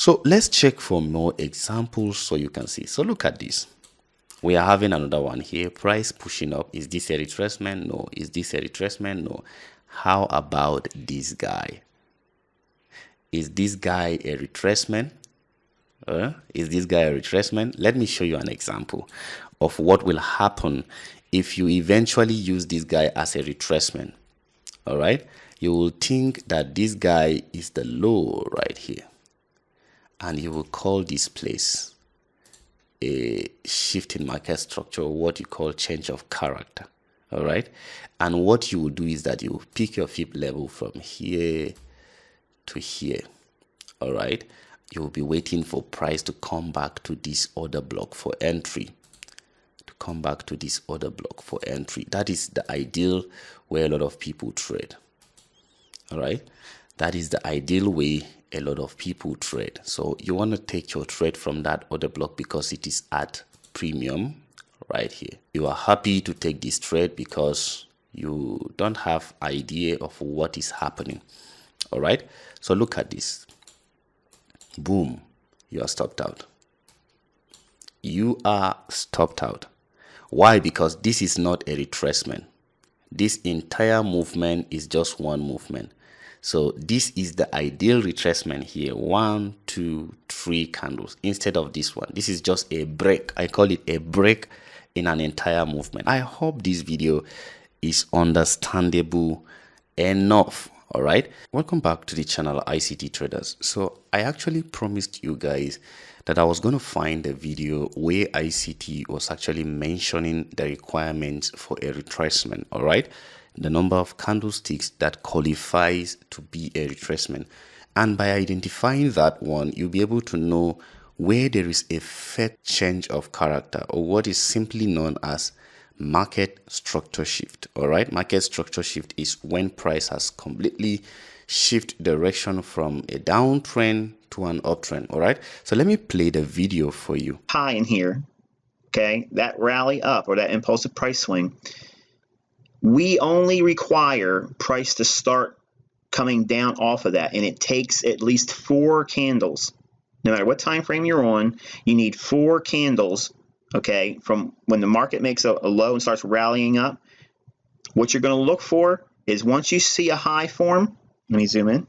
So let's check for more examples so you can see. So look at this. We are having another one here. Price pushing up. Is this a retracement? No. Is this a retracement? No. How about this guy? Is this guy a retracement? Is this guy a retracement? Let me show you an example of what will happen if you eventually use this guy as a retracement. All right. You will think that this guy is the low right here. And you will call this place a shift in market structure, what you call change of character. All right. And what you will do is that you will pick your fib level from here to here. All right. You will be waiting for price to come back to this order block for entry. That is the ideal where a lot of people trade. All right. That is the ideal way a lot of people trade. So you want to take your trade from that order block because it is at premium right here. You are happy to take this trade because you don't have idea of what is happening. All right. So look at this. Boom. You are stopped out. You are stopped out. Why? Because this is not a retracement. This entire movement is just one movement. So this is the ideal retracement here. 1, 2, 3 candles instead of this one. This is just a break. I call it a break in an entire movement. I hope this video is understandable enough. All right. Welcome back to the channel ICT Traders. So I actually promised you guys that I was going to find a video where ICT was actually mentioning the requirements for a retracement. All right. The number of candlesticks that qualifies to be a retracement. And by identifying that one, you'll be able to know where there is a fair change of character, or what is simply known as market structure shift. All right. Market structure shift is when price has completely shifted direction from a downtrend to an uptrend. All right. So let me play the video for you. High in here. Okay. That rally up or that impulsive price swing. We only require price to start coming down off of that, and it takes at least 4 candles. No matter what time frame you're on, you need 4 candles, okay, from when the market makes a low and starts rallying up. What you're going to look for is once you see a high form, let me zoom in.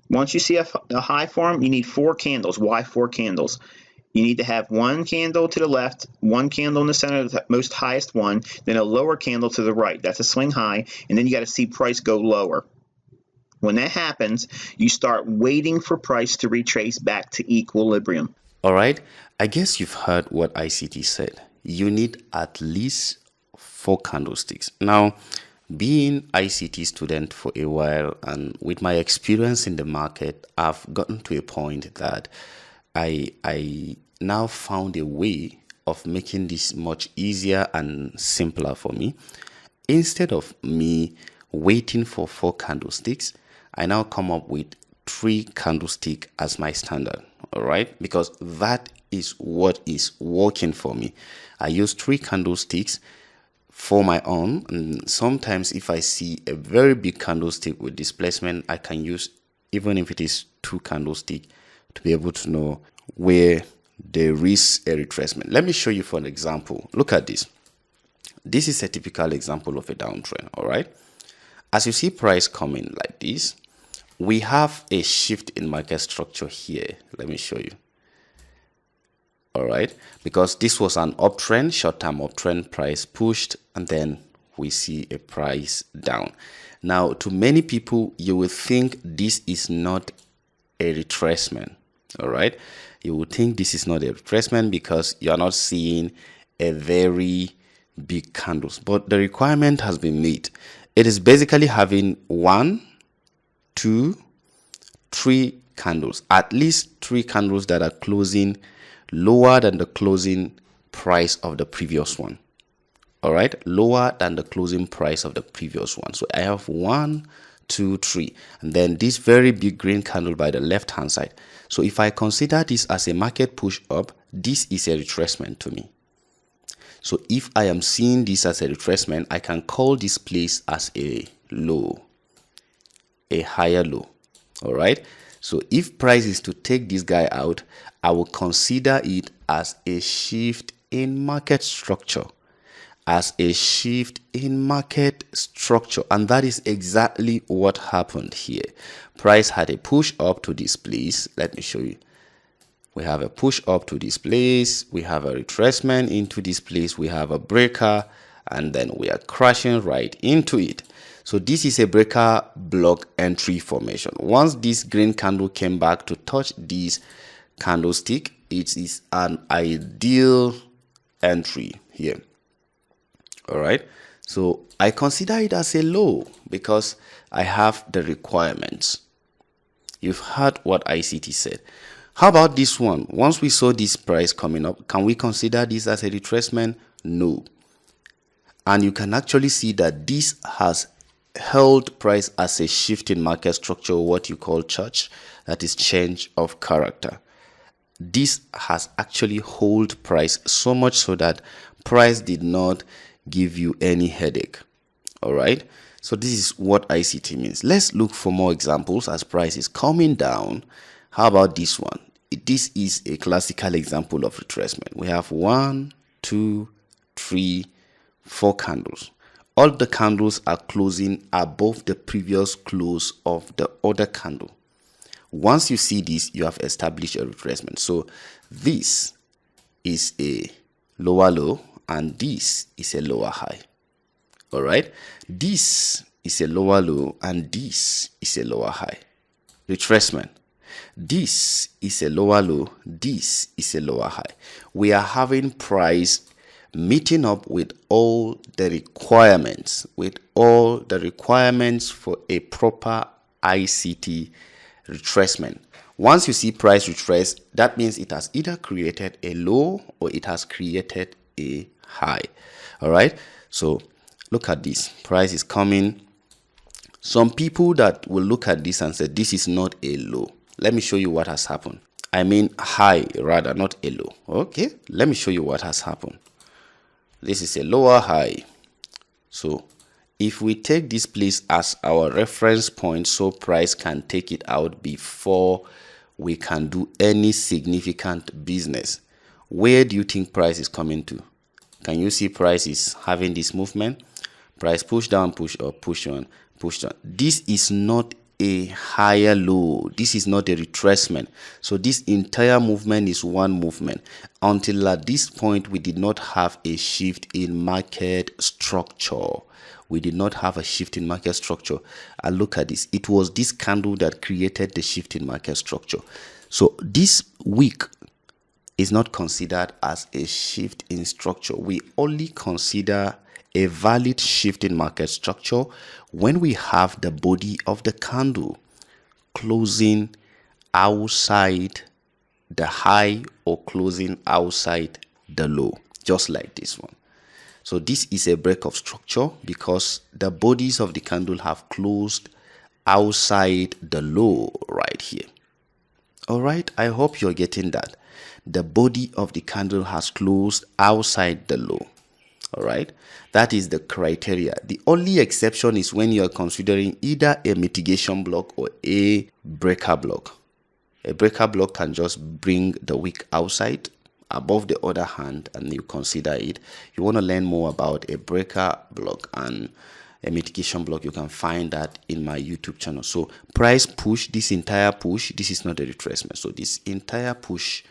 Once you see a high form, you need 4 candles. Why 4 candles? You need to have 1 candle to the left, 1 candle in the center, the most highest one, then a lower candle to the right. That's a swing high, and then you got to see price go lower. When that happens, you start waiting for price to retrace back to equilibrium. All right. I guess you've heard what ICT said. You need at least 4 candlesticks. Now, being ICT student for a while and with my experience in the market, I've gotten to a point that I now found a way of making this much easier and simpler for me. Instead of me waiting for 4 candlesticks, I now come up with 3 candlesticks as my standard. All right, because that is what is working for me. I use 3 candlesticks for my own, and sometimes if I see a very big candlestick with displacement, I can use, even if it is 2 candlesticks, to be able to know where there is a retracement. Let me show you for an example. Look at this. This is a typical example of a downtrend. All right. As you see price coming like this, we have a shift in market structure here. Let me show you. All right. Because this was an uptrend, short-term uptrend, price pushed, and then we see a price down. Now, to many people, you will think this is not a retracement. All right. You would think this is not a retracement because you are not seeing a very big candles, but the requirement has been met. It is basically having 1, 2, 3 candles, at least 3 candles that are closing lower than the closing price of the previous one. All right, lower than the closing price of the previous one. So I have 1, 2, 3, and then this very big green candle by the left hand side. So if I consider this as a market push up, this is a retracement to me. So if I am seeing this as a retracement, I can call this place as a low, a higher low. All right. So if price is to take this guy out, I will consider it as a shift in market structure. As a shift in market structure. And that is exactly what happened here. Price had a push up to this place. Let me show you. We have a push up to this place. We have a retracement into this place. We have a breaker. And then we are crashing right into it. So this is a breaker block entry formation. Once this green candle came back to touch this candlestick, it is an ideal entry here. All right, so I consider it as a low because I have the requirements. You've heard what ICT said. How about this one? Once we saw this price coming up, can we consider this as a retracement? No. And you can actually see that this has held price as a shift in market structure, what you call CHOCH, that is change of character. This has actually held price so much so that price did not give you any headache. All right, so this is what ICT means. Let's look for more examples as price is coming down. How about this one? This is a classical example of retracement. We have 1, 2, 3, 4 candles. All the candles are closing above the previous close of the other candle. Once you see this, you have established a retracement. So this is a lower low and this is a lower high. All right, this is a lower low and this is a lower high. Retracement. This is a lower low, this is a lower high. We are having price meeting up with all the requirements, for a proper ICT retracement. Once you see price retrace, that means it has either created a low or it has created a high. All right, so look at this. Price is coming. Some people that will look at this and say this is not a low. Let me show you what has happened. I mean high rather, not a low. Okay, let me show you what has happened. This is a lower high. So if we take this place as our reference point so price can take it out before we can do any significant business, where do you think price is coming to? Can you see price is having this movement? Price push down, push up, push on, push down. This is not a higher low. This is not a retracement. So this entire movement is one movement. Until at this point, we did not have a shift in market structure. We did not have a shift in market structure. And look at this. It was this candle that created the shift in market structure. So this week is not considered as a shift in structure. We only consider a valid shift in market structure when we have the body of the candle closing outside the high or closing outside the low, just like this one. So this is a break of structure because the bodies of the candle have closed outside the low right here. All right, I hope you're getting that. The body of the candle has closed outside the low. All right, that is the criteria. The only exception is when you are considering either a mitigation block or a breaker block. A breaker block can just bring the wick outside above the other hand and you consider it. You want to learn more about a breaker block and a mitigation block, you can find that in my YouTube channel. So price push, this entire push, this is not a retracement. So this entire push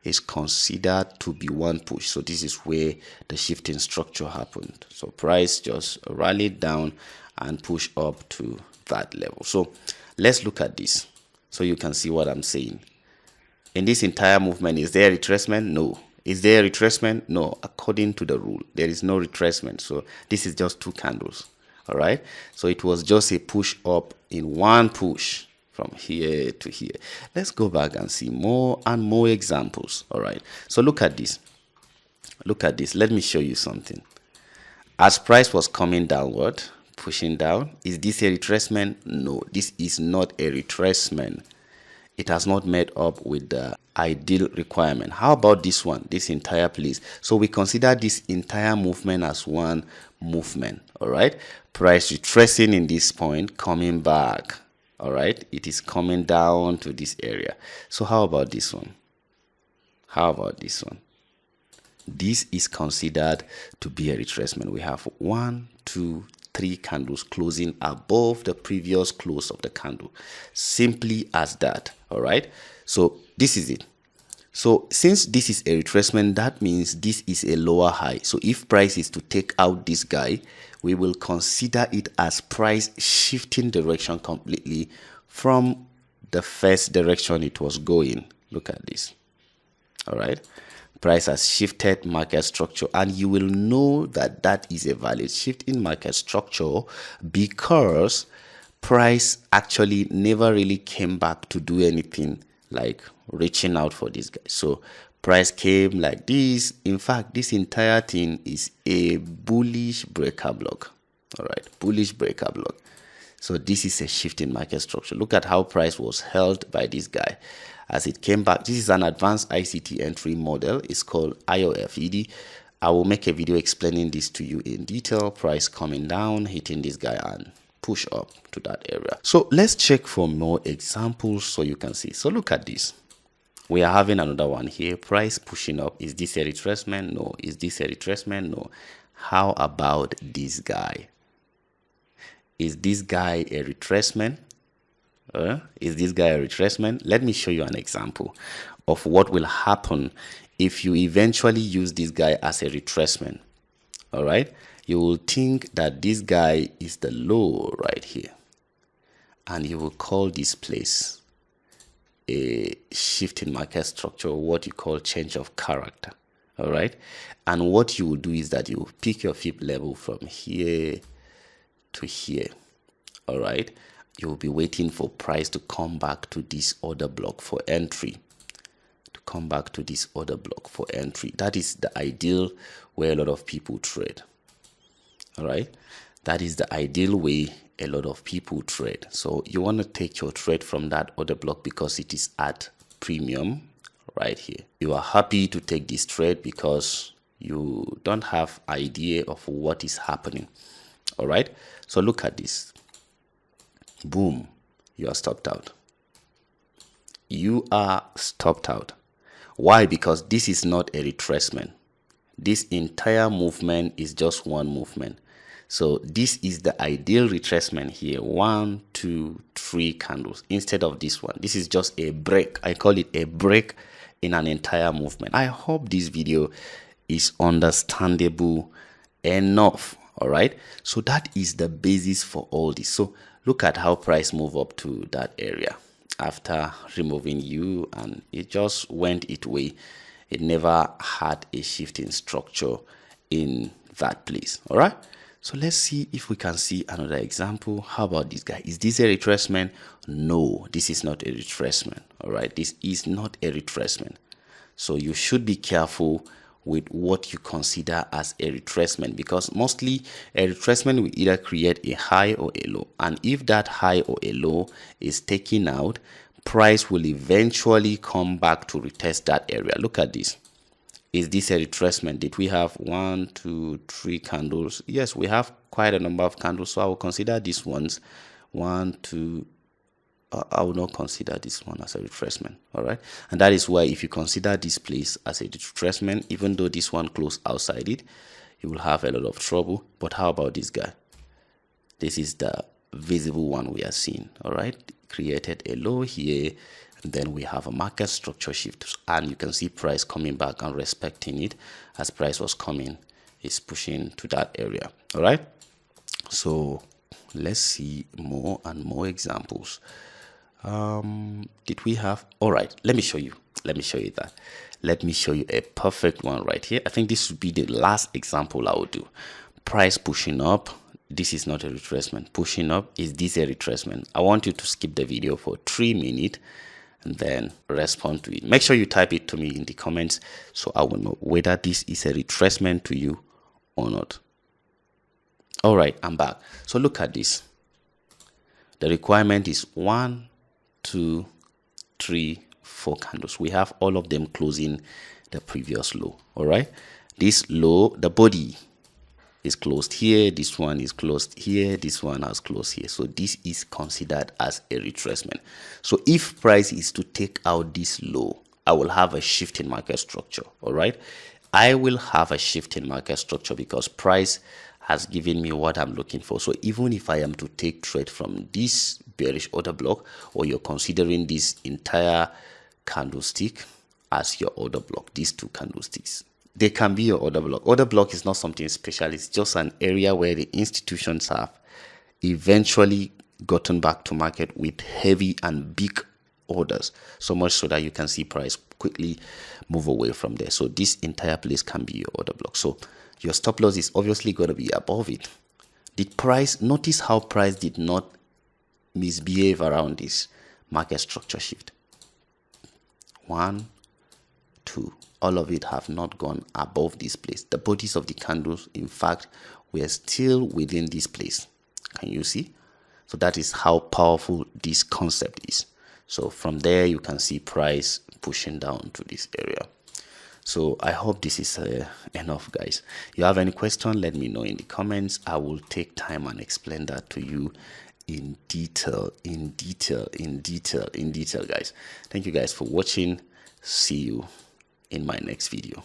is considered to be one push. So this is where the shifting structure happened. So price just rallied down and pushed up to that level. So let's look at this so you can see what I'm saying. In this entire movement, is there a retracement? No. Is there a retracement? No. According to the rule, there is no retracement. So this is just two candles. All right. So it was just a push up in one push from here to here. Let's go back and see more and more examples. All right. So look at this. Look at this. Let me show you something. As price was coming downward, pushing down, is this a retracement? No, this is not a retracement. It has not met up with the ideal requirement. How about this one, this entire place? So we consider this entire movement as one movement. All right, price retracing in this point, coming back. All right, it is coming down to this area. So how about this one? How about this one? This is considered to be a retracement. We have 1, 2, 3 candles closing above the previous close of the candle. Simply as that. All right, so this is it. So since this is a retracement, that means this is a lower high. So if price is to take out this guy, we will consider it as price shifting direction completely from the first direction it was going. Look at this. All right, price has shifted market structure, and you will know that that is a valid shift in market structure because price actually never really came back to do anything like reaching out for this guy. So price came like this. In fact, this entire thing is a bullish breaker block. All right, bullish breaker block. So this is a shift in market structure. Look at how price was held by this guy as it came back. This is an advanced ICT entry model. It's called IOFED. I will make a video explaining this to you in detail. Price coming down, hitting this guy and push up to that area. So let's check for more examples so you can see. So look at this. We are having another one here. Price pushing up. Is this a retracement? No. Is this a retracement? No. How about this guy? Is this guy a retracement? Is this guy a retracement? Let me show you an example of what will happen if you eventually use this guy as a retracement. All right, you will think that this guy is the low right here, and you will call this place a shift in market structure, what you call change of character. All right, and what you will do is that you will pick your fib level from here to here. All right, you will be waiting for price to come back to this order block for entry. That is the ideal where a lot of people trade. All right, that is the ideal way a lot of people trade. So you want to take your trade from that order block because it is at premium right here. You are happy to take this trade because you don't have idea of what is happening. All right, so look at this. Boom, you are stopped out. You are stopped out. Why? Because this is not a retracement. This entire movement is just one movement. So this is the ideal retracement here. 1, 2, 3 candles instead of this one. This is just a break. I call it a break in an entire movement. I hope this video is understandable enough. All right, so that is the basis for all this. So look at how price move up to that area after removing you, and it just went its way. It never had a shift in structure in that place. All right, so let's see if we can see another example. How about this guy? Is this a retracement? No, this is not a retracement. All right, this is not a retracement. So you should be careful with what you consider as a retracement, because mostly a retracement will either create a high or a low, and if that high or a low is taken out, price will eventually come back to retest that area. Look at this. Is this a retracement? Did we have 1, 2, 3 candles? Yes, we have quite a number of candles, so I will consider these ones 1, 2. I will not consider this one as a retracement. All right, and that is why if you consider this place as a retracement, even though this one closed outside it, you will have a lot of trouble. But how about this guy? This is the visible one we are seeing. All right, created a low here, and then we have a market structure shift, and you can see price coming back and respecting it as price was coming, is pushing to that area. All right, so let's see more and more examples. Did we have? All right, let me show you that. Let me show you a perfect one right here. I think this would be the last example I will do. Price pushing up. This is not a retracement. Pushing up. Is this a retracement? I want you to skip the video for 3 minutes and then respond to it. Make sure you type it to me in the comments so I will know whether this is a retracement to you or not. All right, I'm back. So look at this. The requirement is 1, 2, 3, 4 candles. We have all of them closing the previous low. All right, this low, the body is closed here, this one is closed here, this one has closed here. So this is considered as a retracement. So if price is to take out this low, I will have a shift in market structure. All right, I will have a shift in market structure because price has given me what I'm looking for. So even if I am to take trade from this bearish order block, or you're considering this entire candlestick as your order block, these two candlesticks, they can be your order block. Order block is not something special. It's just an area where the institutions have eventually gotten back to market with heavy and big orders, so much so that you can see price quickly move away from there. So this entire place can be your order block. So your stop loss is obviously going to be above it. Did price, notice how price did not misbehave around this market structure shift? 1, 2, all of it have not gone above this place. The bodies of the candles, in fact, were still within this place. Can you see? So that is how powerful this concept is. So from there, you can see price pushing down to this area. So I hope this is enough, guys. If you have any question, let me know in the comments. I will take time and explain that to you in detail, guys. Thank you guys for watching. See you in my next video.